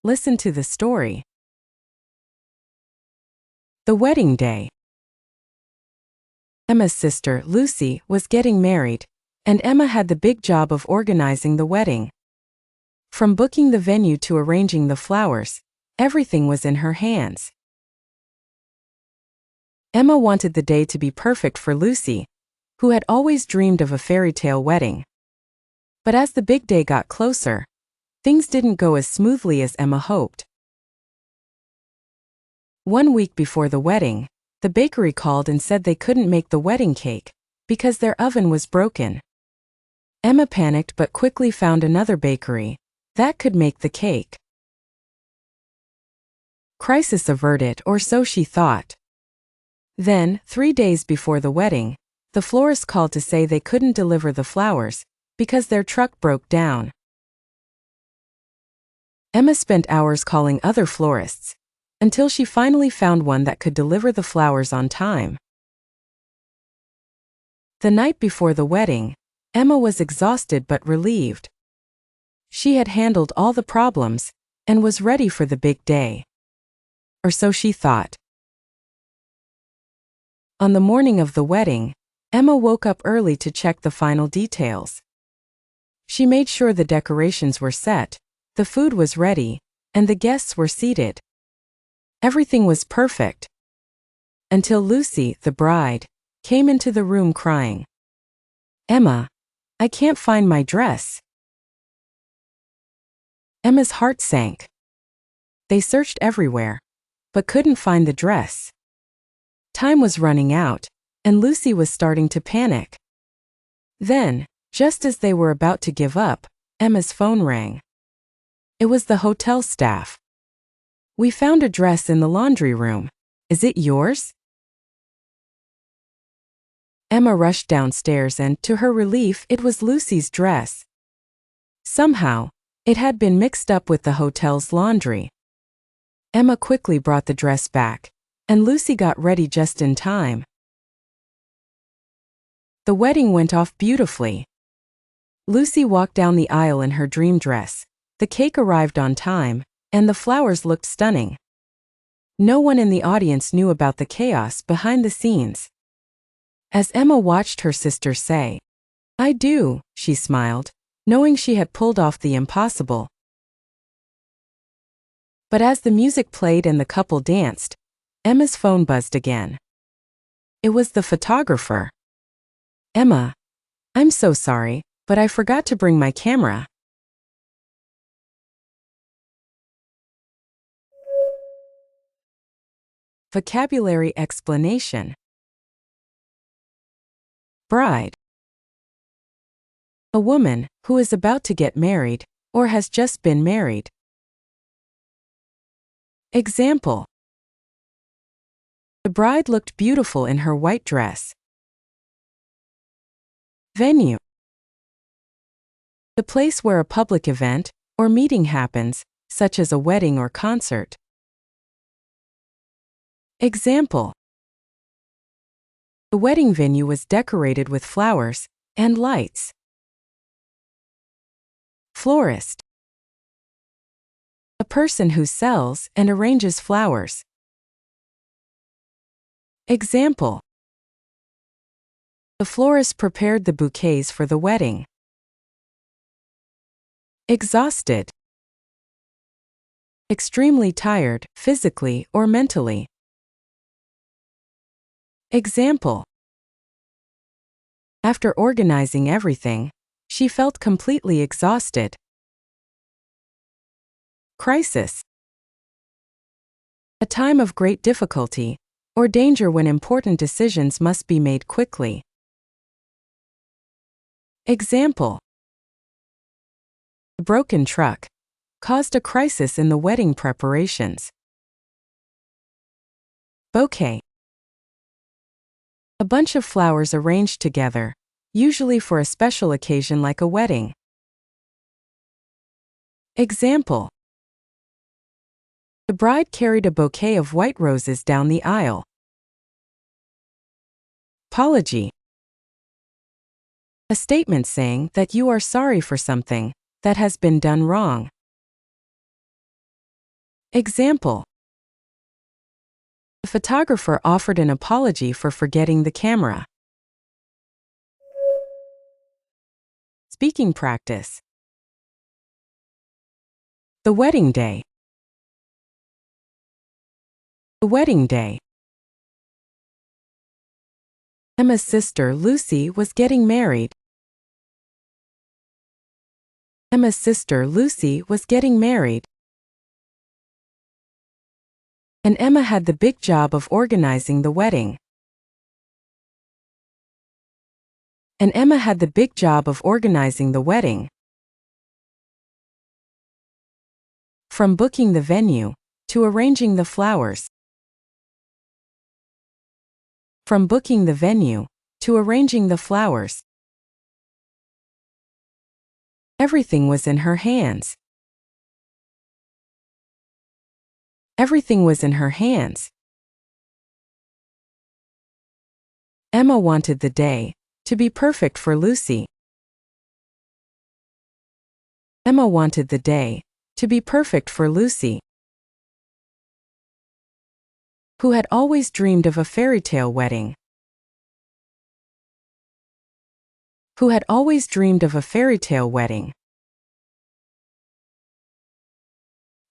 Listen to the story. The wedding day. Emma's sister, Lucy, was getting married, and Emma had the big job of organizing the wedding. From booking the venue to arranging the flowers, everything was in her hands. Emma wanted the day to be perfect for Lucy, who had always dreamed of a fairy tale wedding. But as the big day got closer, things didn't go as smoothly as Emma hoped. 1 week before the wedding, the bakery called and said they couldn't make the wedding cake because their oven was broken. Emma panicked but quickly found another bakery that could make the cake. Crisis averted, or so she thought. Then, 3 days before the wedding, the florist called to say they couldn't deliver the flowers because their truck broke down. Emma spent hours calling other florists until she finally found one that could deliver the flowers on time. The night before the wedding, Emma was exhausted but relieved. She had handled all the problems and was ready for the big day. Or so she thought. On the morning of the wedding, Emma woke up early to check the final details. She made sure the decorations were set, the food was ready, and the guests were seated. Everything was perfect. Until Lucy, the bride, came into the room crying, "Emma, I can't find my dress." Emma's heart sank. They searched everywhere, but couldn't find the dress. Time was running out, and Lucy was starting to panic. Then, just as they were about to give up, Emma's phone rang. It was the hotel staff. "We found a dress in the laundry room. Is it yours?" Emma rushed downstairs and, to her relief, it was Lucy's dress. Somehow, it had been mixed up with the hotel's laundry. Emma quickly brought the dress back, and Lucy got ready just in time. The wedding went off beautifully. Lucy walked down the aisle in her dream dress, the cake arrived on time, and the flowers looked stunning. No one in the audience knew about the chaos behind the scenes. As Emma watched her sister say, "I do," she smiled, knowing she had pulled off the impossible. But as the music played and the couple danced, Emma's phone buzzed again. It was the photographer. "Emma, I'm so sorry, but I forgot to bring my camera." Vocabulary explanation. Bride. A woman who is about to get married or has just been married. Example. The bride looked beautiful in her white dress. Venue. The place where a public event or meeting happens, such as a wedding or concert. Example. The wedding venue was decorated with flowers and lights. Florist. A person who sells and arranges flowers. Example. The florist prepared the bouquets for the wedding. Exhausted. Extremely tired, physically or mentally. Example. After organizing everything, she felt completely exhausted. Crisis. A time of great difficulty or danger when important decisions must be made quickly. Example. The broken truck caused a crisis in the wedding preparations. Bouquet. A bunch of flowers arranged together, usually for a special occasion like a wedding. Example. The bride carried a bouquet of white roses down the aisle. Apology. A statement saying that you are sorry for something that has been done wrong. Example. The photographer offered an apology for forgetting the camera. Speaking practice. The wedding day. The wedding day. Emma's sister Lucy was getting married. Emma's sister Lucy was getting married. And Emma had the big job of organizing the wedding. And Emma had the big job of organizing the wedding. From booking the venue to arranging the flowers. From booking the venue to arranging the flowers. Everything was in her hands. Everything was in her hands. Emma wanted the day to be perfect for Lucy. Emma wanted the day to be perfect for Lucy, who had always dreamed of a fairy tale wedding. Who had always dreamed of a fairy tale wedding.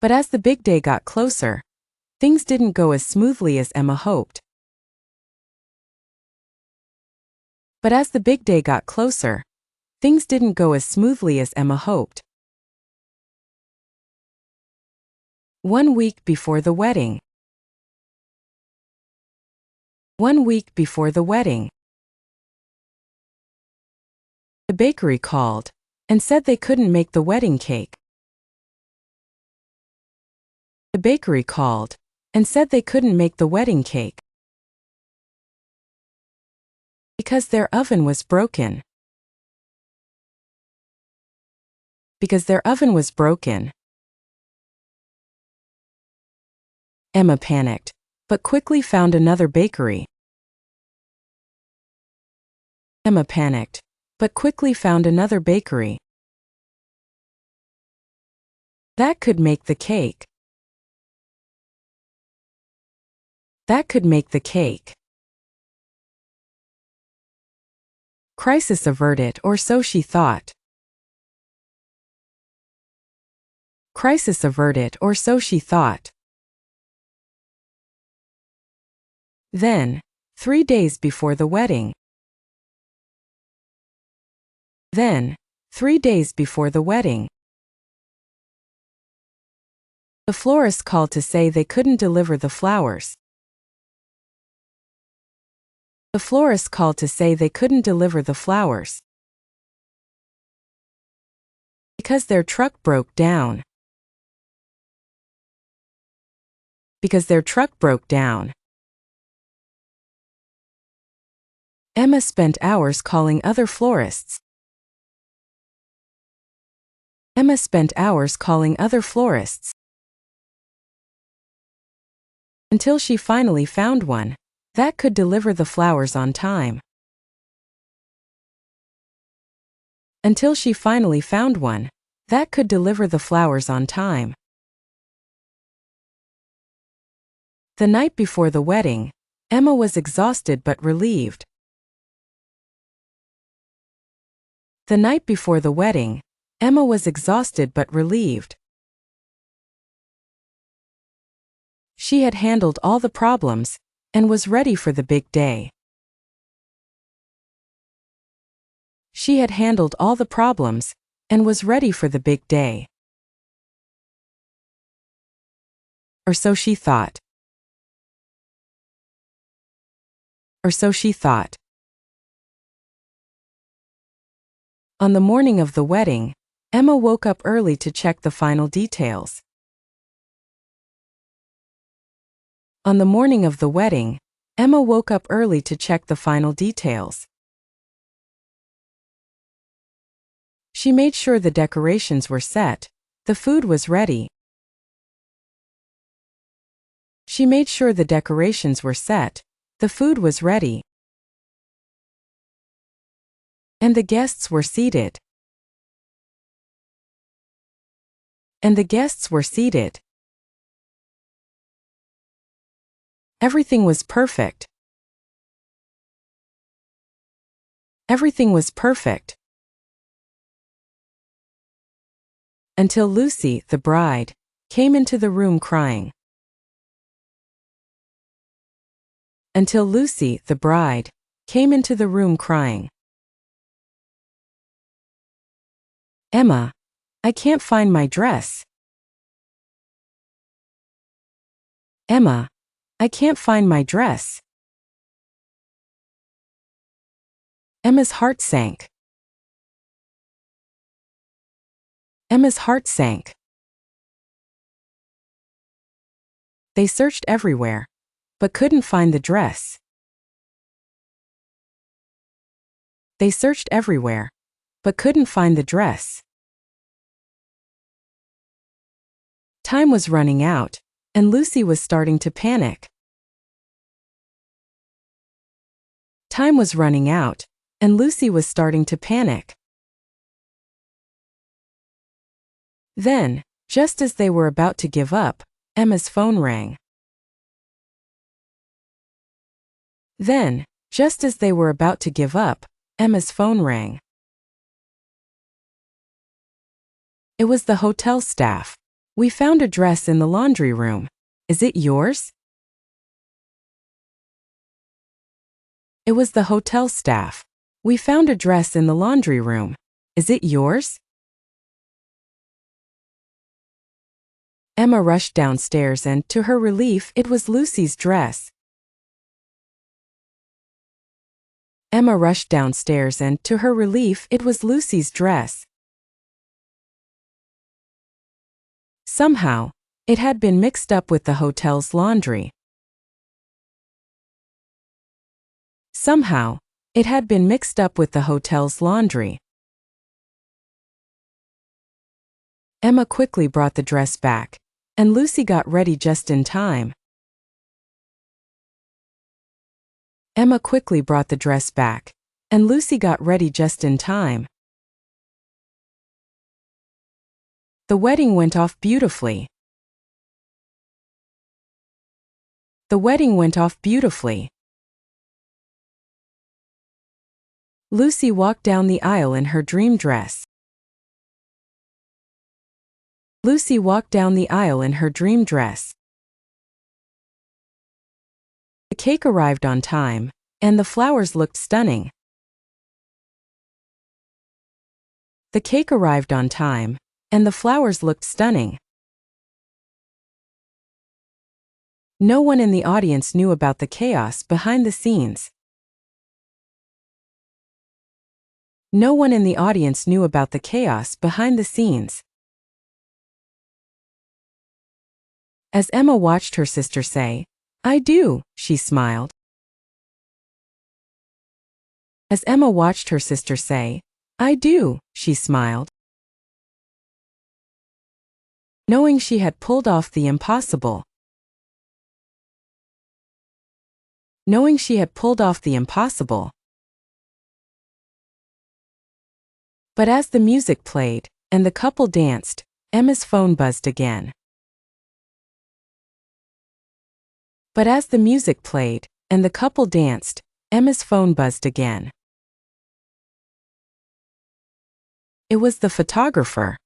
But as the big day got closer, things didn't go as smoothly as Emma hoped. But as the big day got closer, things didn't go as smoothly as Emma hoped. 1 week before the wedding. 1 week before the wedding. The bakery called and said they couldn't make the wedding cake. The bakery called and said they couldn't make the wedding cake because their oven was broken. Because their oven was broken. Emma panicked, but quickly found another bakery. Emma panicked, but quickly found another bakery that could make the cake. That could make the cake. Crisis averted, or so she thought. Crisis averted, or so she thought. Then, 3 days before the wedding. Then, 3 days before the wedding. The florist called to say they couldn't deliver the flowers. The florist called to say they couldn't deliver the flowers because their truck broke down. Because their truck broke down. Emma spent hours calling other florists. Emma spent hours calling other florists until she finally found one that could deliver the flowers on time. Until she finally found one that could deliver the flowers on time. The night before the wedding, Emma was exhausted but relieved. The night before the wedding, Emma was exhausted but relieved. She had handled all the problems and was ready for the big day. She had handled all the problems and was ready for the big day. Or so she thought. Or so she thought. On the morning of the wedding, Emma woke up early to check the final details. On the morning of the wedding, Emma woke up early to check the final details. She made sure the decorations were set, the food was ready. She made sure the decorations were set, the food was ready. And the guests were seated. And the guests were seated. Everything was perfect. Everything was perfect. Until Lucy, the bride, came into the room crying. Until Lucy, the bride, came into the room crying. Emma, I can't find my dress. Emma, I can't find my dress. Emma's heart sank. Emma's heart sank. They searched everywhere, but couldn't find the dress. They searched everywhere, but couldn't find the dress. Time was running out, and Lucy was starting to panic. Time was running out, and Lucy was starting to panic. Then, just as they were about to give up, Emma's phone rang. Then, just as they were about to give up, Emma's phone rang. It was the hotel staff. We found a dress in the laundry room. Is it yours? It was the hotel staff. We found a dress in the laundry room. Is it yours? Emma rushed downstairs and, to her relief, it was Lucy's dress. Emma rushed downstairs and, to her relief, it was Lucy's dress. Somehow, it had been mixed up with the hotel's laundry. Somehow, it had been mixed up with the hotel's laundry. Emma quickly brought the dress back, and Lucy got ready just in time. Emma quickly brought the dress back, and Lucy got ready just in time. The wedding went off beautifully. The wedding went off beautifully. Lucy walked down the aisle in her dream dress. Lucy walked down the aisle in her dream dress. The cake arrived on time, and the flowers looked stunning. The cake arrived on time, and the flowers looked stunning. No one in the audience knew about the chaos behind the scenes. No one in the audience knew about the chaos behind the scenes. As Emma watched her sister say, "I do," she smiled. As Emma watched her sister say, "I do," she smiled. Knowing she had pulled off the impossible. Knowing she had pulled off the impossible. But as the music played, and the couple danced, Emma's phone buzzed again. But as the music played, and the couple danced, Emma's phone buzzed again. It was the photographer.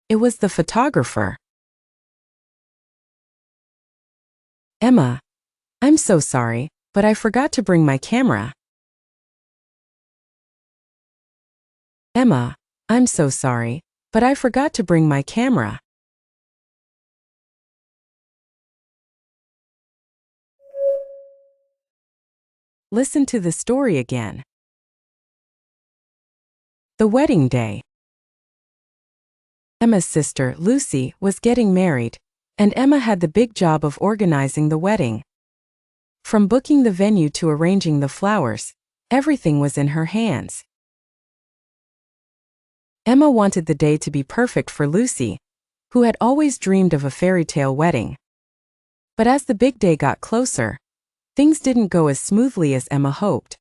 It was the photographer. Emma, I'm so sorry, but I forgot to bring my camera. Emma, I'm so sorry, but I forgot to bring my camera. Listen to the story again. The wedding day. Emma's sister, Lucy, was getting married, and Emma had the big job of organizing the wedding. From booking the venue to arranging the flowers, everything was in her hands. Emma wanted the day to be perfect for Lucy, who had always dreamed of a fairy tale wedding. But as the big day got closer, things didn't go as smoothly as Emma hoped.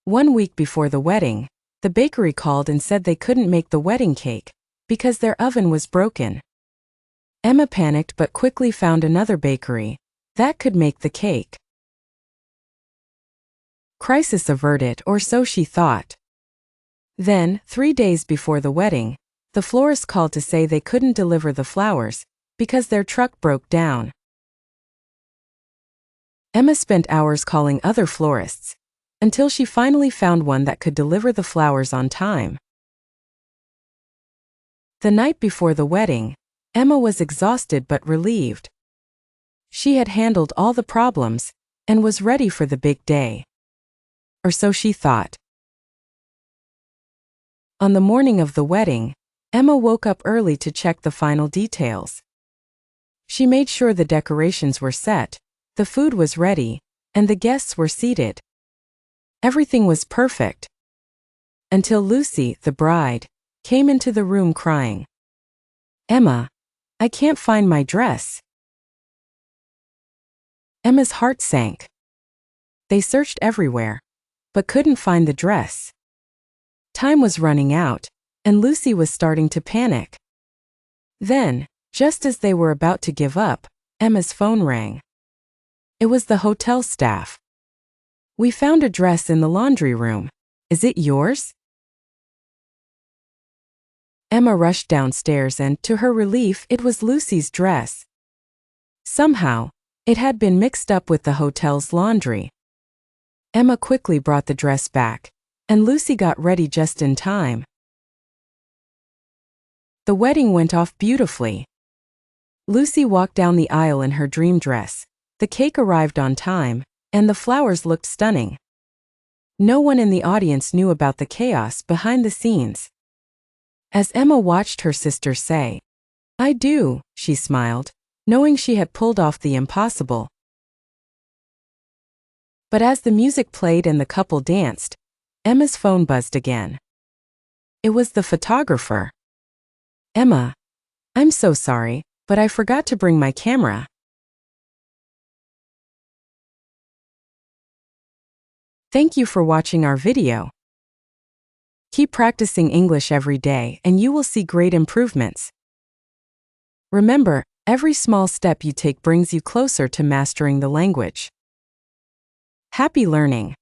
1 week before the wedding, the bakery called and said they couldn't make the wedding cake because their oven was broken. Emma panicked but quickly found another bakery that could make the cake. Crisis averted, or so she thought. Then, 3 days before the wedding, the florist called to say they couldn't deliver the flowers because their truck broke down. Emma spent hours calling other florists until she finally found one that could deliver the flowers on time. The night before the wedding, Emma was exhausted but relieved. She had handled all the problems and was ready for the big day. Or so she thought. On the morning of the wedding, Emma woke up early to check the final details. She made sure the decorations were set, the food was ready, and the guests were seated. Everything was perfect. Until Lucy, the bride, came into the room crying. "Emma, I can't find my dress." Emma's heart sank. They searched everywhere, but couldn't find the dress. Time was running out, and Lucy was starting to panic. Then, just as they were about to give up, Emma's phone rang. It was the hotel staff. "We found a dress in the laundry room. Is it yours?" Emma rushed downstairs and, to her relief, it was Lucy's dress. Somehow, it had been mixed up with the hotel's laundry. Emma quickly brought the dress back, and Lucy got ready just in time. The wedding went off beautifully. Lucy walked down the aisle in her dream dress, the cake arrived on time, and the flowers looked stunning. No one in the audience knew about the chaos behind the scenes. As Emma watched her sister say, "I do," she smiled, knowing she had pulled off the impossible. But as the music played and the couple danced, Emma's phone buzzed again. It was the photographer. "Emma, I'm so sorry, but I forgot to bring my camera." Thank you for watching our video. Keep practicing English every day and you will see great improvements. Remember, every small step you take brings you closer to mastering the language. Happy learning!